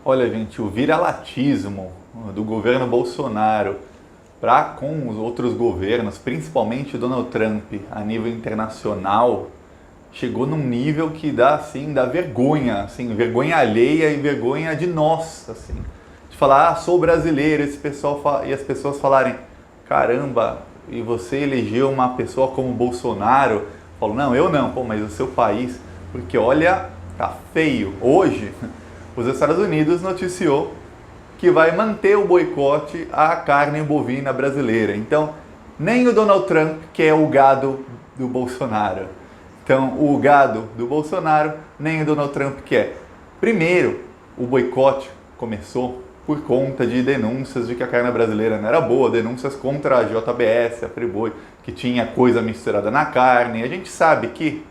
Olha, gente, o viralatismo do governo Bolsonaro para com os outros governos, principalmente Donald Trump, a nível internacional, chegou num nível que dá, assim, dá vergonha, assim, vergonha alheia e vergonha de nós, assim. De falar, sou brasileiro, e as pessoas falarem, caramba, e você elegeu uma pessoa como Bolsonaro? Eu falo, não, eu não, pô, mas o seu país, porque olha, tá feio. Hoje, os Estados Unidos noticiou que vai manter o boicote à carne bovina brasileira. Então, nem o Donald Trump quer o gado do Bolsonaro. Então, o gado do Bolsonaro, nem o Donald Trump quer. Primeiro, o boicote começou por conta de denúncias de que a carne brasileira não era boa, denúncias contra a JBS, a Friboi, que tinha coisa misturada na carne. A gente sabe que,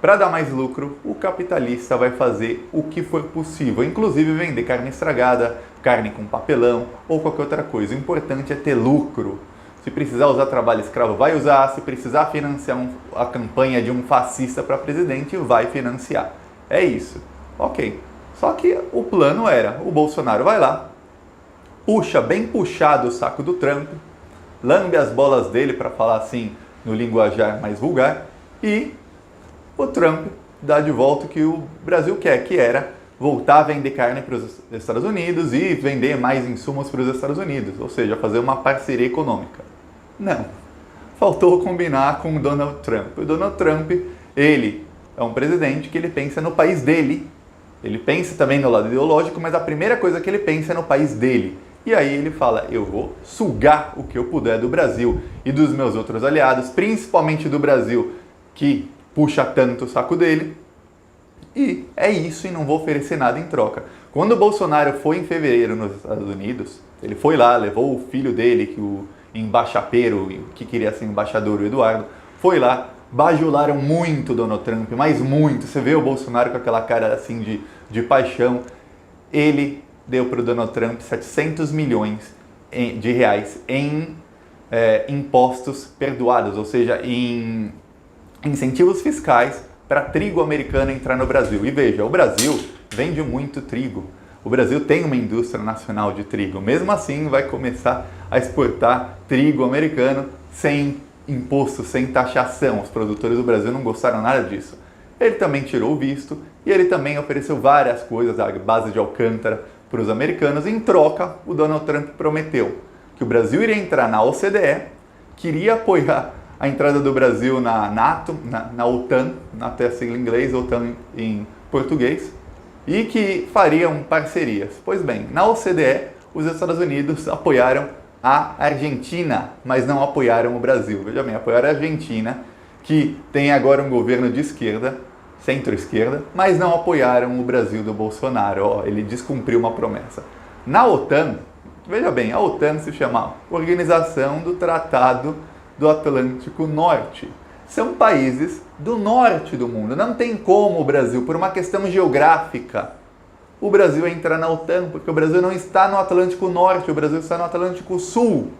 para dar mais lucro, o capitalista vai fazer o que for possível, inclusive vender carne estragada, carne com papelão ou qualquer outra coisa. O importante é ter lucro. Se precisar usar trabalho escravo, vai usar. Se precisar financiar a campanha de um fascista para presidente, vai financiar. É isso. Ok. Só que o plano era, o Bolsonaro vai lá, puxa bem puxado o saco do Trump, lambe as bolas dele, para falar assim, no linguajar mais vulgar, e o Trump dá de volta o que o Brasil quer, que era voltar a vender carne para os Estados Unidos e vender mais insumos para os Estados Unidos, ou seja, fazer uma parceria econômica. Não. Faltou combinar com o Donald Trump. O Donald Trump, ele é um presidente que ele pensa no país dele. Ele pensa também no lado ideológico, mas a primeira coisa que ele pensa é no país dele. E aí ele fala, eu vou sugar o que eu puder do Brasil e dos meus outros aliados, principalmente do Brasil, que puxa tanto o saco dele. E é isso, e não vou oferecer nada em troca. Quando o Bolsonaro foi em fevereiro nos Estados Unidos, ele foi lá, levou o filho dele, que o embaixapeiro, que queria ser embaixador, o Eduardo, foi lá, bajularam muito Donald Trump, mas muito. Você vê o Bolsonaro com aquela cara assim de paixão. Ele deu para o Donald Trump 700 milhões de reais em impostos perdoados, ou seja, em incentivos fiscais para trigo americano entrar no Brasil. E veja, o Brasil vende muito trigo. O Brasil tem uma indústria nacional de trigo. Mesmo assim, vai começar a exportar trigo americano sem imposto, sem taxação. Os produtores do Brasil não gostaram nada disso. Ele também tirou o visto e ele também ofereceu várias coisas à base de Alcântara para os americanos. Em troca, o Donald Trump prometeu que o Brasil iria entrar na OCDE, queria apoiar a entrada do Brasil na NATO, na OTAN, até a sigla em inglês, OTAN em português, e que fariam parcerias. Pois bem, na OCDE, os Estados Unidos apoiaram a Argentina, mas não apoiaram o Brasil. Veja bem, apoiaram a Argentina, que tem agora um governo de esquerda, centro-esquerda, mas não apoiaram o Brasil do Bolsonaro. Ele descumpriu uma promessa. Na OTAN, veja bem, a OTAN se chama Organização do Tratado do Atlântico Norte. São países do norte do mundo. Não tem como o Brasil, por uma questão geográfica, o Brasil entrar na OTAN, porque o Brasil não está no Atlântico Norte, o Brasil está no Atlântico Sul.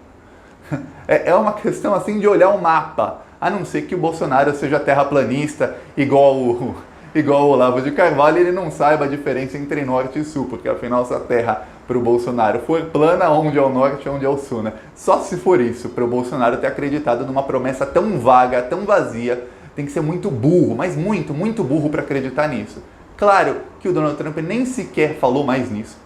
É uma questão assim de olhar o mapa, a não ser que o Bolsonaro seja terraplanista, igual o Olavo de Carvalho, ele não saiba a diferença entre norte e sul, porque afinal se a terra para o Bolsonaro for plana, onde é o norte e onde é o sul, né? Só se for isso, para o Bolsonaro ter acreditado numa promessa tão vaga, tão vazia, tem que ser muito burro, mas muito, muito burro para acreditar nisso. Claro que o Donald Trump nem sequer falou mais nisso.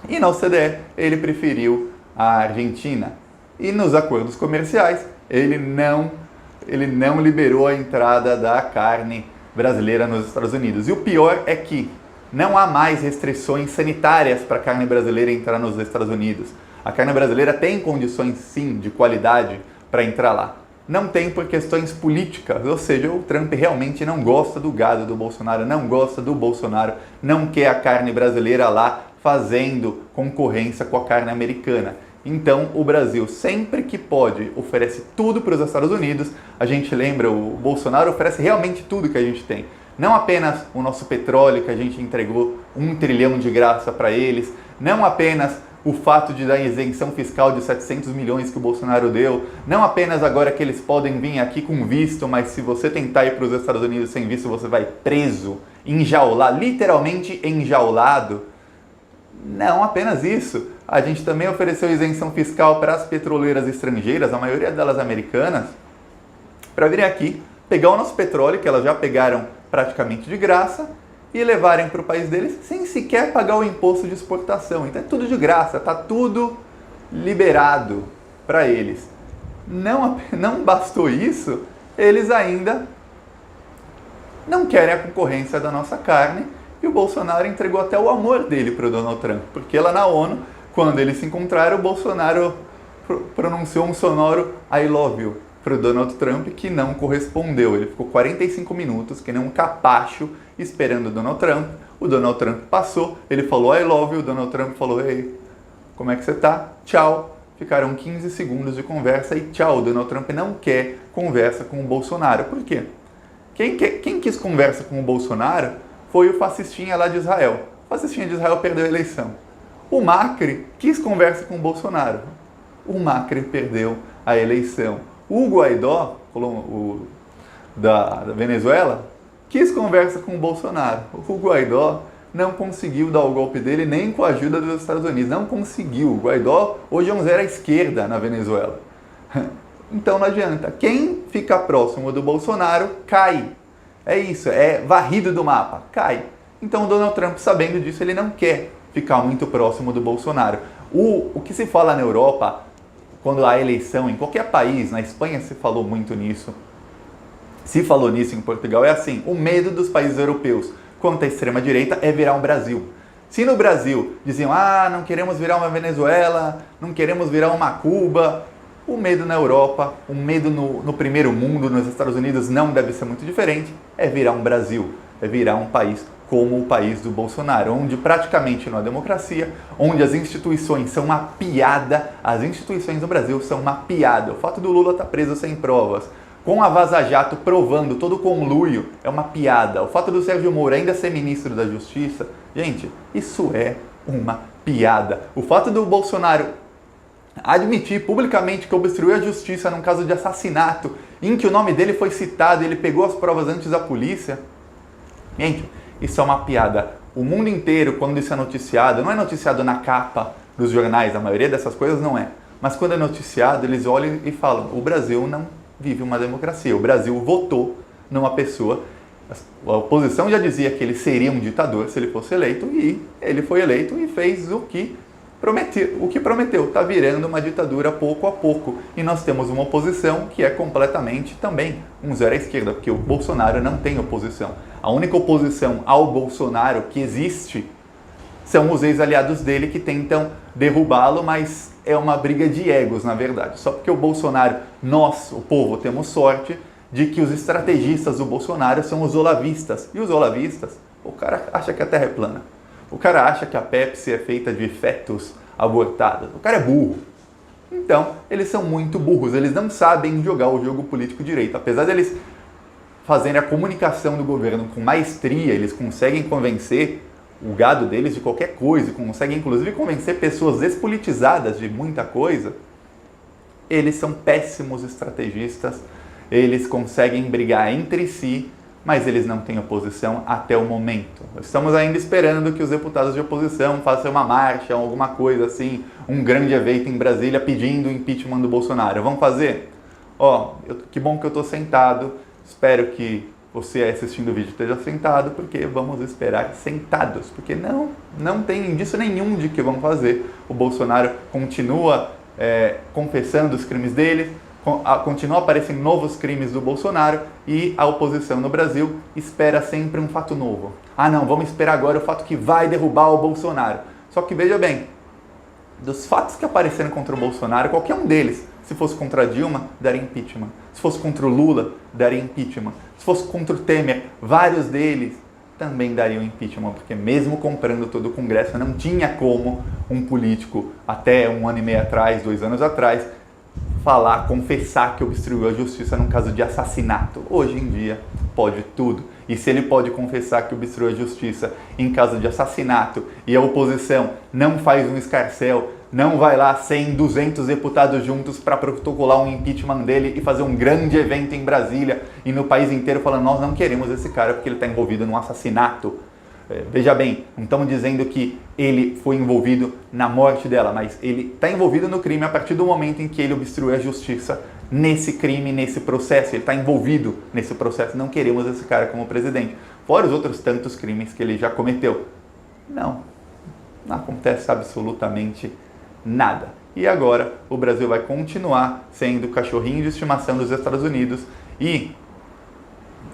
E na OCDE ele preferiu a Argentina. E nos acordos comerciais ele não liberou a entrada da carne brasileira nos Estados Unidos. E o pior é que não há mais restrições sanitárias para a carne brasileira entrar nos Estados Unidos. A carne brasileira tem condições, sim, de qualidade para entrar lá. Não tem por questões políticas, ou seja, o Trump realmente não gosta do gado do Bolsonaro, não gosta do Bolsonaro, não quer a carne brasileira lá fazendo concorrência com a carne americana. Então, o Brasil, sempre que pode, oferece tudo para os Estados Unidos. A gente lembra, o Bolsonaro oferece realmente tudo que a gente tem. Não apenas o nosso petróleo, que a gente entregou 1 trilhão de graça para eles, não apenas o fato de dar isenção fiscal de 700 milhões que o Bolsonaro deu, não apenas agora que eles podem vir aqui com visto, mas se você tentar ir para os Estados Unidos sem visto, você vai preso, enjaulado, literalmente enjaulado. Não apenas isso, a gente também ofereceu isenção fiscal para as petroleiras estrangeiras, a maioria delas americanas, para virem aqui, pegar o nosso petróleo, que elas já pegaram praticamente de graça, e levarem para o país deles sem sequer pagar o imposto de exportação. Então é tudo de graça, está tudo liberado para eles. Não bastou isso, eles ainda não querem a concorrência da nossa carne, e o Bolsonaro entregou até o amor dele para o Donald Trump, porque lá na ONU, quando eles se encontraram, o Bolsonaro pronunciou um sonoro I love you para o Donald Trump, que não correspondeu. Ele ficou 45 minutos, que nem um capacho, esperando o Donald Trump. O Donald Trump passou, ele falou I love you, o Donald Trump falou ei, como é que você tá? Tchau. Ficaram 15 segundos de conversa e tchau. O Donald Trump não quer conversa com o Bolsonaro. Por quê? Quem quis conversa com o Bolsonaro foi o fascistinha lá de Israel. O fascistinha de Israel perdeu a eleição. O Macri quis conversa com o Bolsonaro. O Macri perdeu a eleição. O Guaidó, da Venezuela, quis conversa com o Bolsonaro. O Guaidó não conseguiu dar o golpe dele nem com a ajuda dos Estados Unidos. Não conseguiu. O Guaidó hoje é um zero à esquerda na Venezuela. Então não adianta. Quem fica próximo do Bolsonaro cai. É isso, é varrido do mapa, cai. Então o Donald Trump, sabendo disso, ele não quer ficar muito próximo do Bolsonaro. O que se fala na Europa, quando há eleição em qualquer país, na Espanha se falou muito nisso, se falou nisso em Portugal, é assim, o medo dos países europeus quanto à extrema-direita é virar um Brasil. Se no Brasil diziam, não queremos virar uma Venezuela, não queremos virar uma Cuba, o medo na Europa, o medo no primeiro mundo, nos Estados Unidos, não deve ser muito diferente, é virar um Brasil, é virar um país como o país do Bolsonaro, onde praticamente não há democracia, onde as instituições são uma piada, as instituições do Brasil são uma piada. O fato do Lula estar preso sem provas, com a Vaza Jato provando todo o conluio, é uma piada. O fato do Sérgio Moro ainda ser ministro da Justiça, gente, isso é uma piada. O fato do Bolsonaro admitir publicamente que obstruiu a justiça num caso de assassinato, em que o nome dele foi citado e ele pegou as provas antes da polícia, gente, isso é uma piada. O mundo inteiro, quando isso é noticiado, não é noticiado na capa dos jornais, a maioria dessas coisas não é, mas quando é noticiado, eles olham e falam, o Brasil não vive uma democracia, o Brasil votou numa pessoa, a oposição já dizia que ele seria um ditador se ele fosse eleito, e ele foi eleito e fez o que prometeu, está virando uma ditadura pouco a pouco. E nós temos uma oposição que é completamente também um zero à esquerda, porque o Bolsonaro não tem oposição. A única oposição ao Bolsonaro que existe são os ex-aliados dele que tentam derrubá-lo, mas é uma briga de egos, na verdade. Só porque o Bolsonaro, nós, o povo, temos sorte de que os estrategistas do Bolsonaro são os olavistas. E os olavistas, o cara acha que a Terra é plana. O cara acha que a Pepsi é feita de fetos abortados. O cara é burro. Então, eles são muito burros. Eles não sabem jogar o jogo político direito. Apesar deles fazerem a comunicação do governo com maestria, eles conseguem convencer o gado deles de qualquer coisa, conseguem inclusive convencer pessoas despolitizadas de muita coisa. Eles são péssimos estrategistas. Eles conseguem brigar entre si, mas eles não têm oposição até o momento. Estamos ainda esperando que os deputados de oposição façam uma marcha, alguma coisa assim, um grande evento em Brasília pedindo o impeachment do Bolsonaro. Vamos fazer? Que bom que eu estou sentado, espero que você assistindo o vídeo esteja sentado, porque vamos esperar sentados, porque não tem indício nenhum de que vão fazer. O Bolsonaro continua confessando os crimes dele, continua aparecendo novos crimes do Bolsonaro e a oposição no Brasil espera sempre um fato novo. Não, vamos esperar agora o fato que vai derrubar o Bolsonaro. Só que veja bem, dos fatos que apareceram contra o Bolsonaro, qualquer um deles, se fosse contra a Dilma, daria impeachment. Se fosse contra o Lula, daria impeachment. Se fosse contra o Temer, vários deles também dariam impeachment, porque mesmo comprando todo o Congresso, não tinha como um político, até 1 ano e meio atrás, 2 anos atrás, confessar que obstruiu a justiça num caso de assassinato. Hoje em dia, pode tudo. E se ele pode confessar que obstruiu a justiça em caso de assassinato e a oposição não faz um escarcéu, não vai lá 100, 200 deputados juntos para protocolar um impeachment dele e fazer um grande evento em Brasília e no país inteiro falando, nós não queremos esse cara porque ele está envolvido num assassinato. Veja bem, não estamos dizendo que ele foi envolvido na morte dela, mas ele está envolvido no crime a partir do momento em que ele obstruiu a justiça nesse crime, nesse processo. Ele está envolvido nesse processo. Não queremos esse cara como presidente. Fora os outros tantos crimes que ele já cometeu. Não acontece absolutamente nada. E agora o Brasil vai continuar sendo o cachorrinho de estimação dos Estados Unidos. E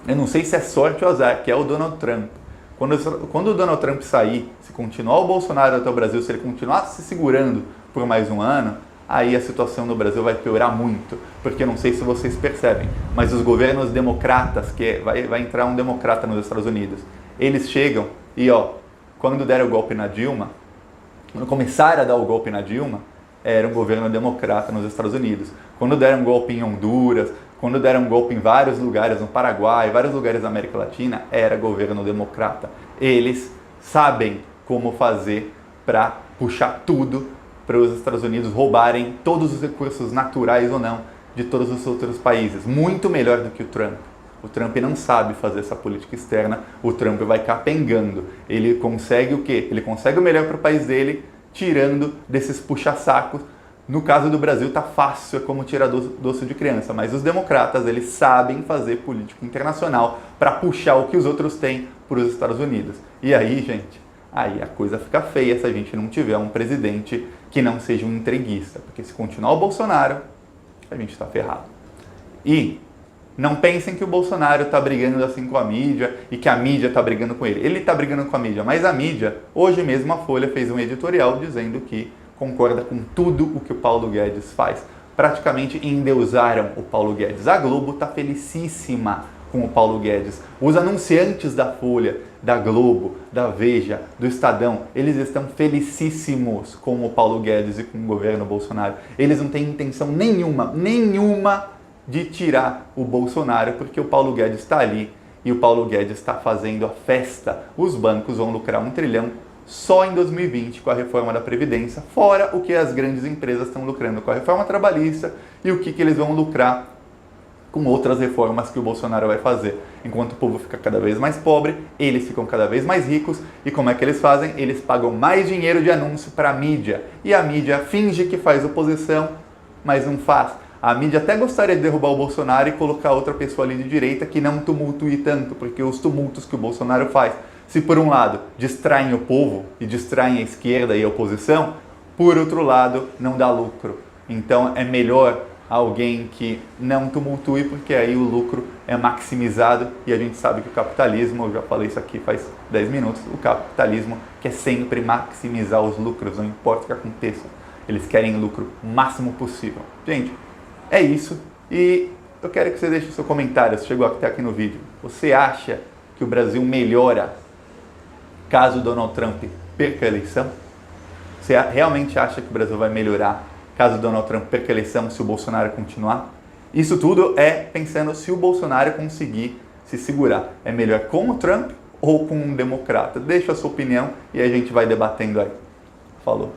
eu não sei se é sorte ou azar, que é o Donald Trump. Quando o Donald Trump sair, se continuar o Bolsonaro até o Brasil, se ele continuar se segurando por mais um ano, aí a situação no Brasil vai piorar muito. Porque eu não sei se vocês percebem, mas os governos democratas, vai entrar um democrata nos Estados Unidos, eles chegam e, quando deram o golpe na Dilma, quando começaram a dar o golpe na Dilma, era um governo democrata nos Estados Unidos. Quando deram um golpe em Honduras, quando deram um golpe em vários lugares, no Paraguai, vários lugares da América Latina, era governo democrata. Eles sabem como fazer para puxar tudo para os Estados Unidos roubarem todos os recursos naturais ou não de todos os outros países. Muito melhor do que o Trump. O Trump não sabe fazer essa política externa, o Trump vai capengando. Ele consegue o quê? Ele consegue o melhor para o país dele, tirando desses puxa-sacos. No caso do Brasil tá fácil, é como tirar doce de criança, mas os democratas, eles sabem fazer política internacional para puxar o que os outros têm para os Estados Unidos. E aí, gente, aí a coisa fica feia se a gente não tiver um presidente que não seja um entreguista, porque se continuar o Bolsonaro, a gente está ferrado. E não pensem que o Bolsonaro está brigando assim com a mídia e que a mídia está brigando com ele. Ele está brigando com a mídia, mas a mídia, hoje mesmo a Folha fez um editorial dizendo que concorda com tudo o que o Paulo Guedes faz. Praticamente endeusaram o Paulo Guedes. A Globo está felicíssima com o Paulo Guedes. Os anunciantes da Folha, da Globo, da Veja, do Estadão, eles estão felicíssimos com o Paulo Guedes e com o governo Bolsonaro. Eles não têm intenção nenhuma de tirar o Bolsonaro, porque o Paulo Guedes está ali e o Paulo Guedes está fazendo a festa. Os bancos vão lucrar 1 trilhão só em 2020 com a reforma da Previdência, fora o que as grandes empresas estão lucrando com a reforma trabalhista e o que eles vão lucrar com outras reformas que o Bolsonaro vai fazer. Enquanto o povo fica cada vez mais pobre, eles ficam cada vez mais ricos. E como é que eles fazem? Eles pagam mais dinheiro de anúncio para a mídia. E a mídia finge que faz oposição, mas não faz. A mídia até gostaria de derrubar o Bolsonaro e colocar outra pessoa ali de direita que não tumultue tanto, porque os tumultos que o Bolsonaro faz, se por um lado distraem o povo e distraem a esquerda e a oposição, por outro lado não dá lucro. Então é melhor alguém que não tumultue, porque aí o lucro é maximizado e a gente sabe que o capitalismo, eu já falei isso aqui faz 10 minutos, o capitalismo quer sempre maximizar os lucros, não importa o que aconteça. Eles querem o lucro máximo possível. Gente, é isso. E eu quero que você deixe seu comentário, se chegou até aqui no vídeo. Você acha que o Brasil melhora caso Donald Trump perca a eleição? Você realmente acha que o Brasil vai melhorar caso Donald Trump perca a eleição se o Bolsonaro continuar? Isso tudo é pensando se o Bolsonaro conseguir se segurar. É melhor com o Trump ou com um democrata? Deixa a sua opinião e a gente vai debatendo aí. Falou!